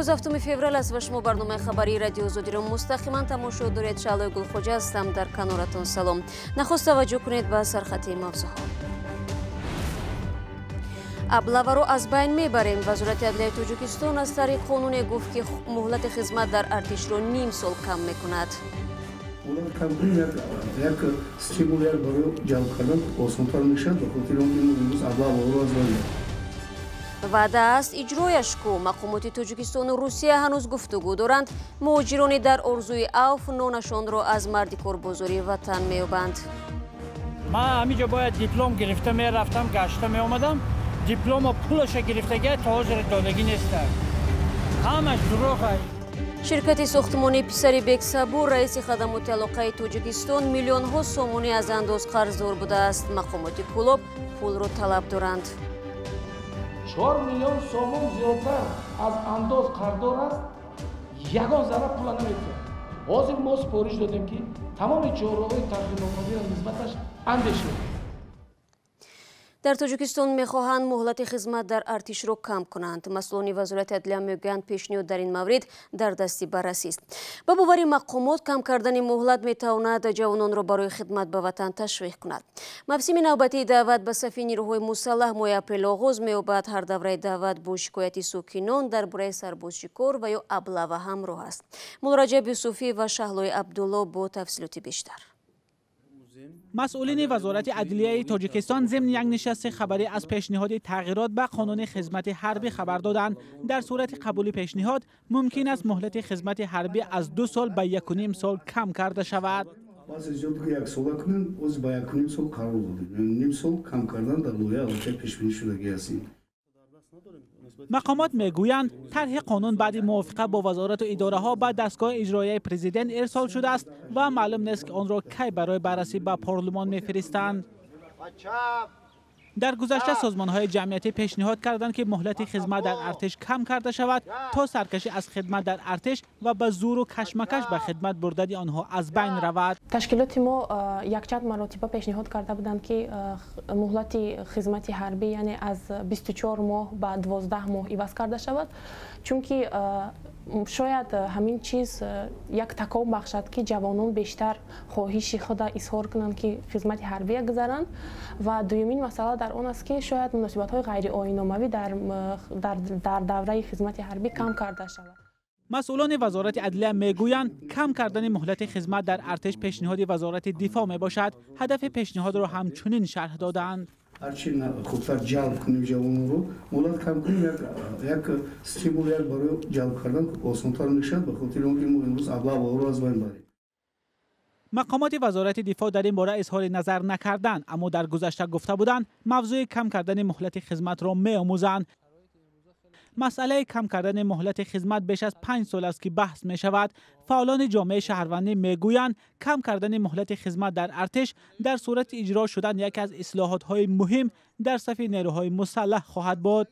امروز 7 فеврал است و شما برنامه خبری رادیو آزادی را مستقیما تماشا دارید. شعله گل خوجا هستم. در کنارتون سلام. نخست توجه کنید به سرخطی موضوعات. ابله رو از بین میبریم. وزارت عدلیه تاجیکستان از طریق قانون گفت که مهلت خدمت در ارتش رو نیم سال کم میکند. مهلت کم کنید یک استیمولر برای جلب کردن آسان‌تر میشد به خاطر اینکه امروز ابله رو از بین وعده است اجرایش کو. مقامات تاجیکستان و روسیه هنوز گفتگو دارند. مهاجرانی در ارزوی اوف نانشان را از مردی کاربازاری وطن مییابند. من همینجا باید دیپلم گرفته میرفتم، گشته میآمدم. دیپلم و پولش گرفتگی تا حاضر دادگی نیست. همش دروغه. شرکت ساختمانی پسری بیگ سبور رئیس خدمات علاقه تاجیکستان میلیون ها سومونی از انداز قرضدار بوده است. مقامات کلوب پول را طلب دارند. 4 میلیون سوم زیادتر از انداز قرضدار است. یگان ذره پول نمیده. حاضر ما سپارش دادیم که تمام چهاره‌های تقدیم‌نامه‌ای را نسبتش اندیشه. در تاجیکستان میخواهند مهلت خدمت در ارتش را کم کنند. مسئولان وزارت عدلیه میگویند پیشنهاد در این مورد در دست بررسی است. با باور مقامات کم کردن مهلت میتواند جوانان را برای خدمت به وطن تشویق کند. موسم نوبتی دعوت به صف نیروهای مسلح ماه اپریل آغاز می‌یابد. هر دوره دعوت با شکایت ساکنان درباره سربازشکار و یا ابله و همراه است. مراجعه یوسفی و شهلای عبدالله با تفصیلات بیشتر. مسئولین وزارت عدلیه تاجیکستان ضمن یک نشست خبری از پیشنهاد تغییرات به قانون خدمت حربی خبر دادند. در صورت قبول پیشنهاد ممکن است مهلت خدمت حربی از 2 سال به 1.5 سال کم کرده شود. مقامات میگویند طرح قانون بعد موافقت با وزارت و اداره ها به دستگاه اجرایی پرزیدنت ارسال شده است و معلوم نیست که آن را کی برای بررسی به پارلمان میفرستند. در گذشته سازمان های جمعیتی پیشنهاد کردند که مهلت خدمت در ارتش کم کرده شود تا سرکشی از خدمت در ارتش و به زور و کشمکش به خدمت بردن آنها از بین رود. تشکیلات ما یک چند مرتبه پیشنهاد کرده بودند که مهلت خدمت حربی یعنی از 24 ماه به 12 ماه عوض کرده شود، چون که شاید همین چیز یک تکان بخشد که جوانان بیشتر خواهش خود اظهار کنند که خدمت حربی گذارند. و دومین مسئله در آن است که شاید مناسبت‌های غیر آیین‌ناموی در دوره خدمت حربی کم کرده شود. مسئولان وزارت عدلیه میگویند کم کردن مهلت خدمت در ارتش پیشنهاد وزارت دفاع می باشد. هدف پیشنهاد را همچنین شرح دادند. هرچی خوبتر جلب کنیم جوانان رو، مهلت کم کنیم یک استیمولر برای جلب کردن آسان‌تر میشد به خاطر اینکه ما امروز ابله رو از بین بریم. مقامات وزارت دفاع در این باره اظهار نظر نکردند، اما در گذشته گفته بودند موضوع کم کردن مهلت خدمت را می‌آموزند. مسئله کم کردن مهلت خدمت بیش از 5 سال است که بحث می شود. فعالان جامعه شهروندی میگویند کم کردن مهلت خدمت در ارتش در صورت اجرا شدن یکی از اصلاحات های مهم در صف نیروهای مسلح خواهد بود.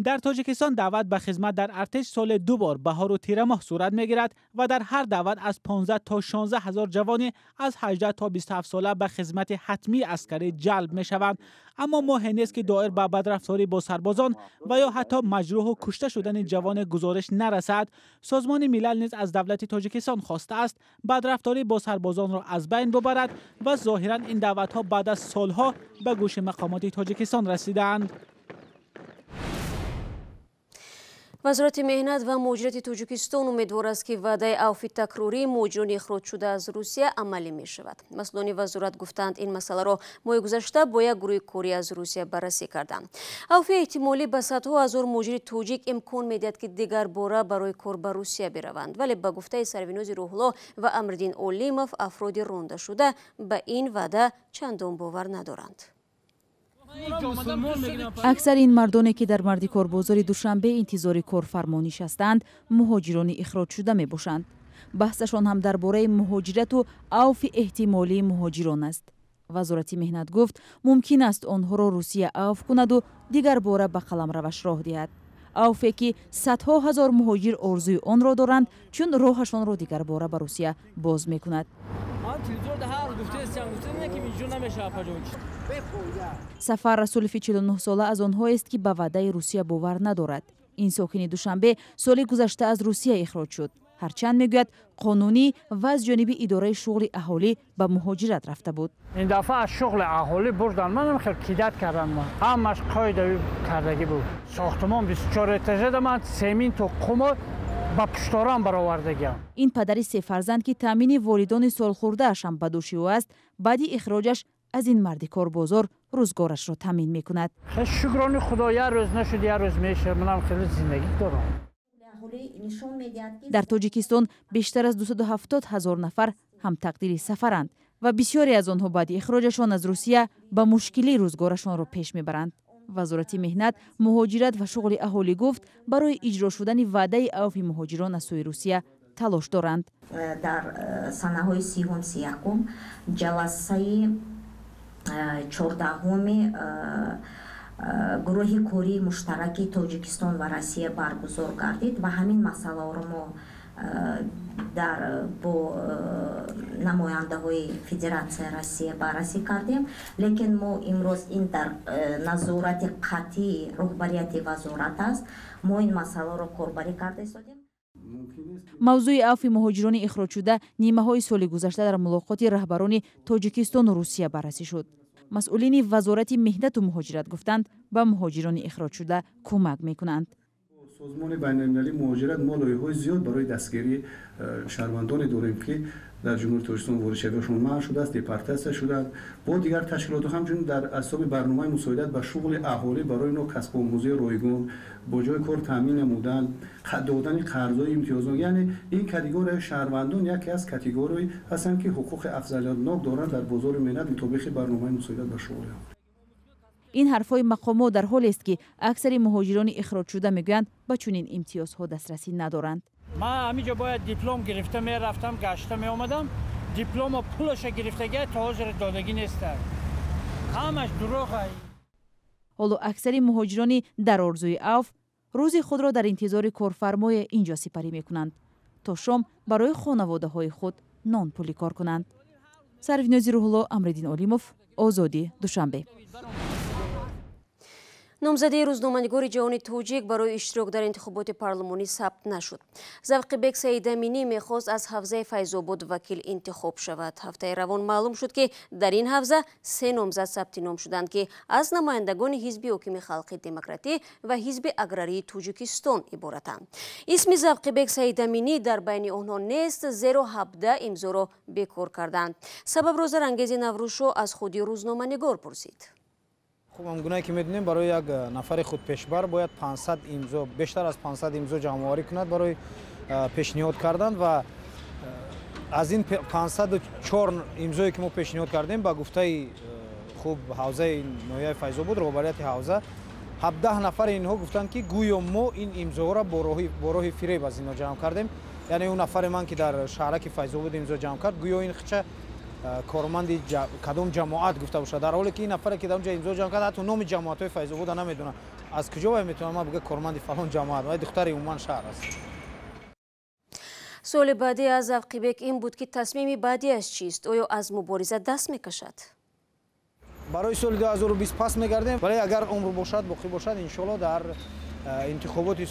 در تاجیکستان دعوت به خدمت در ارتش سال 2 بار بهار و تیر ماه صورت میگیرد و در هر دعوت از 15 تا 16 هزار جوانی از 18 تا 27 ساله به خدمت حتمی عسکری جلب می شوند. اما ماهی نیست که دایر به بدرفتاری با سربازان و یا حتی مجروح و کشته شدن جوان گزارش نرسد. سازمان ملل نیز از دولت تاجیکستان خواسته است بدرفتاری با سربازان را از بین ببرد و ظاهرا این دعوت ها بعد از سالها به گوش مقامات تاجیکستان رسیدند. وزارت مهنت و مهاجرت تاجیکستان امیدوار است که وعده آفی تکراری مهاجران اخراج شده از روسیه عملی می شود. مسئولان وزارت گفتند این مسئله را ماه گذشته با یک گروه کاری از روسیه بررسی کردند. آفی احتمالی به صدها هزار مهاجر تاجیک امکان میدهد که دیگر باره برای کار به روسیه بروند، ولی به گفته سرورینوز روح‌الله و امردین اولیموف افراد رانده شده به این وعده چندان باور ندارند. اکثر این مردانی که در مردی کاربازار دوشنبه انتظار کارفرما نشستند مهاجران اخراج شده می باشند. بحثشان هم درباره مهاجرت و اوف احتمالی مهاجران است. وزارت مهنت گفت ممکن است آنها را روسیه اوف کند و دیگر باره به قلمروش راه دهد. اوفی که صدها هزار مهاجر آرزوی آن را دارند چون راهشان را دیگر باره به روسیه باز می کند. سفر رسولفی 49 ساله از آنها است که به وعده روسیه باور ندارد. این ساکن دوشنبه سال گذشته از روسیه اخراج شد. هرچند میگوید قانونی و از جانب اداره شغل اهالی به مهاجرت رفته بود. این دفعه از شغل اهالی بردن، منم خیلی کیدت کردن، من همش قاعده کردگی بود. ساختمان 24 اتاژه من سیمین تو قم با پشتارم برآوردگیم. این پدری سه فرزند که تامین والدان سالخورده اش هم به دوش او است، بعدی اخراجش از این مرد کاربازار روزگارش را تامین میکند. خیلی شکرانه خدا، یه روز نشد یه روز میشه، منم خیلی زندگی دارم. در تاجیکستان بیشتر از 270,000 نفر هم تقدیر سفرند و بسیاری از آنها بعد اخراجشان از روسیه با مشکلی روزگارشان را پیش میبرند. وزارت مهنت، مهاجرت و شغل اهالی گفت برای اجرا شدن وعده اوفی مهاجران از سوی روسیه تلاش دارند. در سنه‌های 30 جلسه 14 گروه کوری مشترک تاجیکستان و روسیه برگزار گردید و همین مسئله را ما در با نماینده های فدراسیون روسیه بررسی کردیم، لیکن ما امروز این در نظارت قطعی رهبریت وزارت است. ما این مسئله را کاربری کرده استادیم. موضوع اوفی مهاجران اخراج شده نیمه های سال گذشته در ملاقات رهبران تاجیکستان و روسیه بررسی شد. مسئولین وزارت مهنت و مهاجرت گفتند به مهاجران اخراج شده کمک میکنند. سازمان بین‌المللی مهاجرت ما لایه‌های زیاد برای دستگیری شهروندان داریم که در جمهوری تاجیکستان وارد شدهشون منع شده است، دیپورتاسیون شدند. با دیگر تشکیلات و همچنین در اساس برنامه مساعدت به شغل اهالی برای نوع کسب آموزی رایگان، با جای کار تامین نمودن، دادن قرض‌های امتیازات، یعنی این کاتگوری شهروندان یکی از کاتگوری هستند که حقوق افضلیت‌ناک دارند در بازار مهنت مطابق برنامه مساعدت به شغل. این حرفای مقامات در حالی است که اکثر مهاجران اخراج شده میگویند به چنین امتیازها دسترسی ندارند. من همینجا باید دیپلم گرفته میرفتم، گشته می آمدم، دیپلم و پولش گرفتگی تا حاضر دادگی نیست. همش دروغه. حالا اکثر مهاجران در آرزوی اوف روز خود را در انتظار کارفرمای اینجا سپری میکنند تا شام برای خانواده های خود نان پولی کار کنند. سروینازی روح‌الله، امردین علیموف، آزادی، دوشنبه. نامزدی روزنامه‌نگار جهانی توجیک برای اشتراک در انتخابات پارلمانی ثبت نشد. زوقبек سعیدامینی می‌خواست از حوزه فیض‌آباد وکیل انتخاب شود. هفته روان معلوم شد که در این حوزه 3 نامزد ثبت نام شدند که از نمایندگان حزب حاکم خلق دموکراتی و حزب اگراری تاجیکستان عبارتند. اسم زوقبek سعیدامینی در بین آنها نیست، زیرا 17 امضا را بیکار کردند. سبب را زرانگیز نوروزشو از خود روزنامه‌نگار پرسید. خب همگونه که میدونیم برای یک نفر خود پیشبر باید 500 امضا، بیشتر از 500 امضا جمع‌آوری کند برای پیشنهاد کردن و از این 504 امضایی که ما پیشنهاد کردیم با گفته خوب حوزه نویای فیض‌آباد رهبریت حوزه 17 نفر اینها گفتند که گویا ما این امضا را با راه فریب از اینا جمع کردیم. یعنی اون نفر من که در شهرک فیض‌آباد امضا جمع کرد گویا این خچه کارمند کدام جماعت گفته باشه، در حالی که این نفر که در اونجا امضا جمع کرده حتی نام جماعت‌های فیض‌آباد نمیدونه. از کجا میتونم من بگم کارمند فلان جماعت و دختر عموما شهر است. سوال بعدی از زوقبek این بود که تصمیم بعدی از چیست؟ آیا از مبارزه دست میکشد؟ برای سال 2020 پس میگردیم، ولی اگر عمر باشد باقی باشد ان شاءالله در انتخابات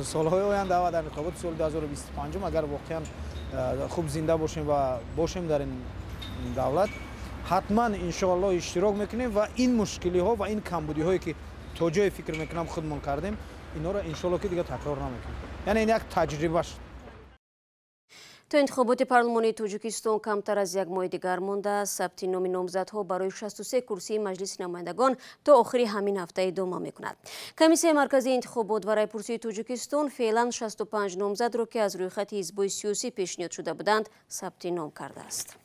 سال‌های آینده و در انتخابات سال 2025 اگر واقعا خوب زنده باشیم و باشیم در این دولت حتما ان شاءالله اشتراک میکنیم و این مشکلی ها و این کمبودی هایی که تا جای فکر میکنم خودمون کردیم اینا را ان شاءالله که دیگه تکرار نمیکنیم. یعنی این یک تجربه است. تا انتخابات پارلمانی تاجیکستان کمتر از یک ماه دیگر مانده است. ثبت نام نامزدها برای 63 کرسی مجلس نمایندگان تا آخر همین هفته ادامه میکند. کمیسیون مرکزی انتخابات و رایپرسی تاجیکستان فعلا 65 نامزد را که از روی خط حزب‌های سیاسی پیشنهاد شده بودند ثبت نام کرده است.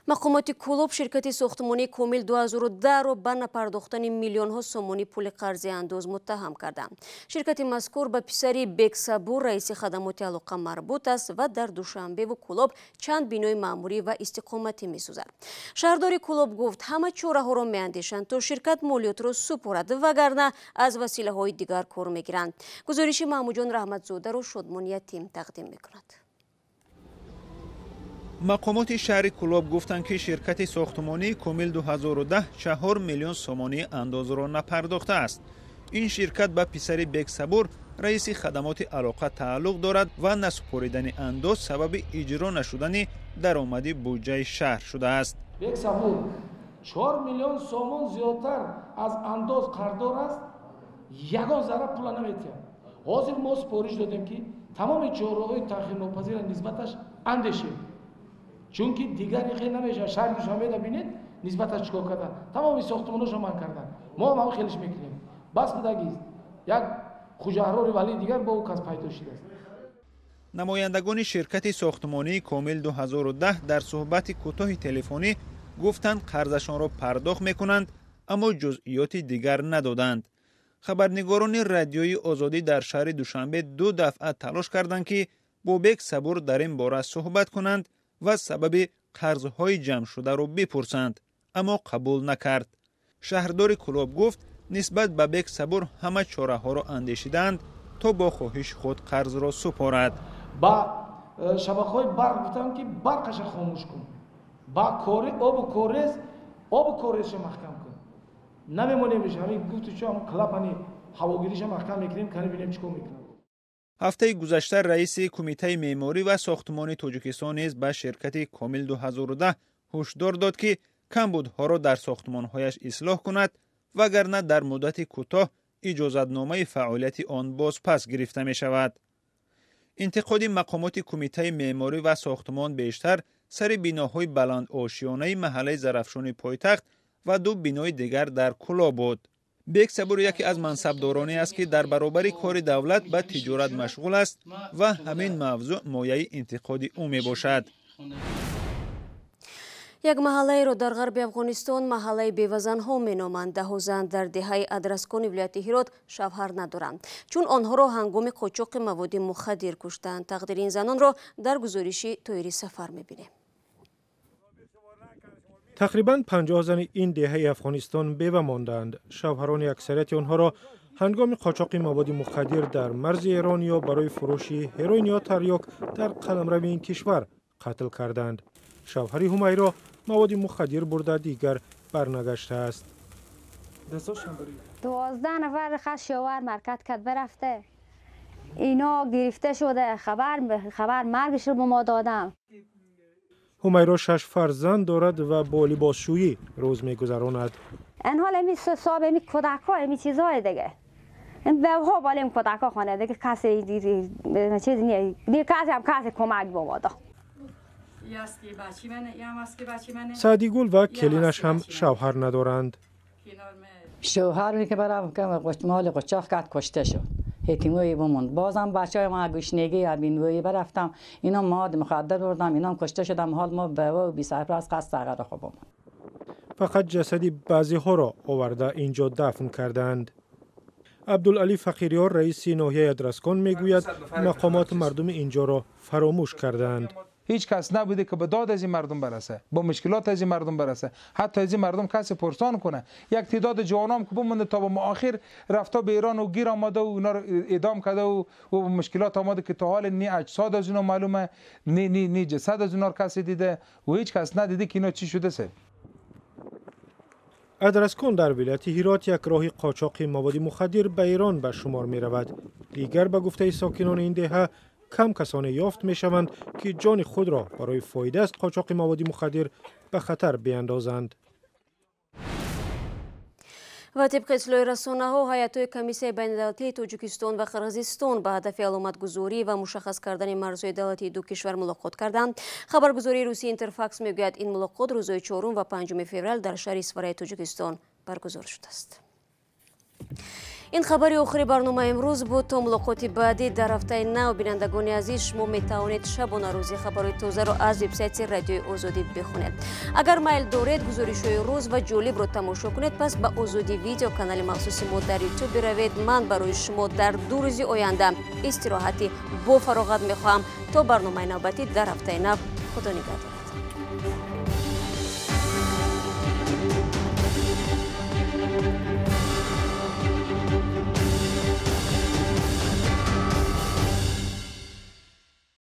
مقامات کولوب شرکت ساختمانی کامل 2010 را به نپرداختن میلیون ها سومانی پول قرض انداز متهم کردند. شرکت مذکور به پسری سبورро رئیس خدمات علاقه مربوط است و در دوشنبه و کولوب چند بینای معمولی و استقامتی می‌سازد. شهرداری کولوب گفت همه چاره‌ها را می‌اندیشند تا شرکت مالیات را سپارد وگرنه از وسیله‌های دیگر کار می‌گیرند. گزارش محمود رحمتزاده را شادمان یتیم تقدیم می‌کند. مقامات شهر کولوب گفتند که شرکت ساختمانی کامل 2010 4 میلیون سومانی انداز را نپرداخته است. این شرکت به پسر بیگ سبور رئیس خدمات علاقه تعلق دارد و نسپاریدن انداز سبب اجرا نشدن درآمد بودجه شهر شده است. بیگ سبور 4 میلیون سومون زیادتر از انداز قرضدار است. یگان ذره پول نمیتیم. حاضر ما سپارش دادیم که تمام چهارراه‌های تأخیر ناپذیر نسبتش اندشیم. چون که دیگری خیلی نمیشه. شهر دوشنبه را ببینید نسبتش چیکار کردن. تمام ساختماناش رو من کردن. ما هم خیلیش میکنیم. بس بدگی یک خوجا احراری ولی دیگر با او کس پیدا شده است. نمایندگان شرکت ساختمانی کامل 2010 در صحبت کوتاه تلفنی گفتند قرضشان را پرداخت میکنند اما جزئیات دیگر ندادند. خبرنگاران رادیویی آزادی در شهر دوشنبه 2 دفعه تلاش کردند که با بیگ سبور در این باره صحبت کنند و سبب قرضهای جمع شده را بپرسند اما قبول نکرد. شهرداری کلوب گفت نسبت به بیگ سبور همه چاره ها را اندیشیدند تا با خواهش خود قرض را سپارد. با شبکه‌های برق گفتم که برقش خاموش کن. با کاری آب کورش محکم کن. نمیمونه میشه همین گفت چون کلاپانی هواگیریش محکم میکنیم کنیم ببینیم چیکار میکنیم. هفته گذشته رئیس کمیته معماری و ساختمان تاجیکستان نیز به شرکت کامل 2010 هشدار داد که کمبودها را در ساختمانهایش اصلاح کند وگرنه در مدت کوتاه اجازتنامه فعالیت آن باز پس گرفته می شود. انتقاد مقامات کمیته معماری و ساختمان بیشتر سر بیناهای بلند آشیانه محله ظرفشان پایتخت و 2 بینای دیگر در کلاب بود. بیگ سبور یکی از منصبدارانی است که در برابر کار دولت به تجارت مشغول است و همین موضوع مایه انتقاد او می باشد. یک محله در غرب افغانستان محله بевазанҳо меноманд. 10 زن در دههای ادرسکان ولایت هرات شوهر ندارند چون آنها را هنگام قاچاق مواد مخدر کشتند. تقدیر این زنان را در گزارش طاهری سفر می‌بینیم. تقریباً 50 زن این دهه افغانستان بیوه ماندند. شوهران اکثریت آنها را هنگام قاچاق مواد مخدر در مرز ایران یا برای فروش هروئین یا تریاک در قلمرو این کشور قتل کردند. شوهری همیرا مواد مخدر برده دیگر برنگشته است. 12 نفر خاص شوهر مرکت کرد برفته. اینا گرفته شده خبر مرگش رو به ما دادم. همیرا 6 فرزند دارد و با لباسشویی روز می‌گذراند. این حال امی صاحب امی کودک‌ها امی چیزهای دیگه. این بهها بالیم کودک‌ها خانه دیگه کسی چیز نیست. دیگه کسی کمک به ما داد. سعدی گل و کلینش هم شوهر ندارند. شوهر که برای مال قاچاق کرد کشته شد. حکیموی بموند. بازم بچه‌های ما گوشنگی ابینوی برفتم. اینا مواد مخدر بردم. اینا کشته شدم. حال ما به و بی سرپرست قصد آقا را خوابم. فقط جسدی بعضی ها را آورده اینجا دفن کردند. عبدالعلی فقیریار رئیس ناحیه ادرسکان میگوید مقامات مردم اینجا را فراموش کردند. هیچ کس نبوده که به داد از این مردم برسه، با مشکلات از این مردم برسه، حتی از این مردم کسی پرسان کنه. یک تعداد جوانام که بمونده تا به آخر رفته به ایران و گیر آمده و اونا رو اعدام کرده و مشکلات آمده که تا حال نی اجساد از اونا معلومه، نی جسد از اونا کسی دیده و هیچ کس ندیده که اینا چی شده سه. ادرسکان در ولایت هرات یک راه قاچاق مواد مخدر به ایران به شمار می رود. دیگر به گفته ساکنان این دهه کم کسانی یافت می شوند که جان خود را برای فایده از قاچاق مواد مخدر به خطر بیاندازند. و طبق اطلاع رسانه‌ها هیئت‌های کمیسیه بین‌الدولتی تاجیکستان و قرغیزستان به هدف علامتگذاری و مشخص کردن مرزهای دولتی دو کشور ملاقات کردند. خبرگزاری روسی اینترفاکس میگوید این ملاقات روزهای 4 و 5 فوریه در شهر اسفرای تاجیکستان برگزار شده است. این خبری آخری برنامه امروز بود. تا ملاقات بعدی در هفته نو بینندگان عزیز شما می توانید شبانه روزی خبرهای تازه را از وبسایت رادیوی آزادی بخونید. اگر میل دارید گزارش‌های روز و جالب را تماشا کنید پس به آزادی ویدیو کانال مخصوص ما در یوتیوب بروید. من برای شما در 2 روز آینده استراحتی با فراغت می‌خواهم تا برنامه نوبتی در هفته نو. خدا نگهدارت.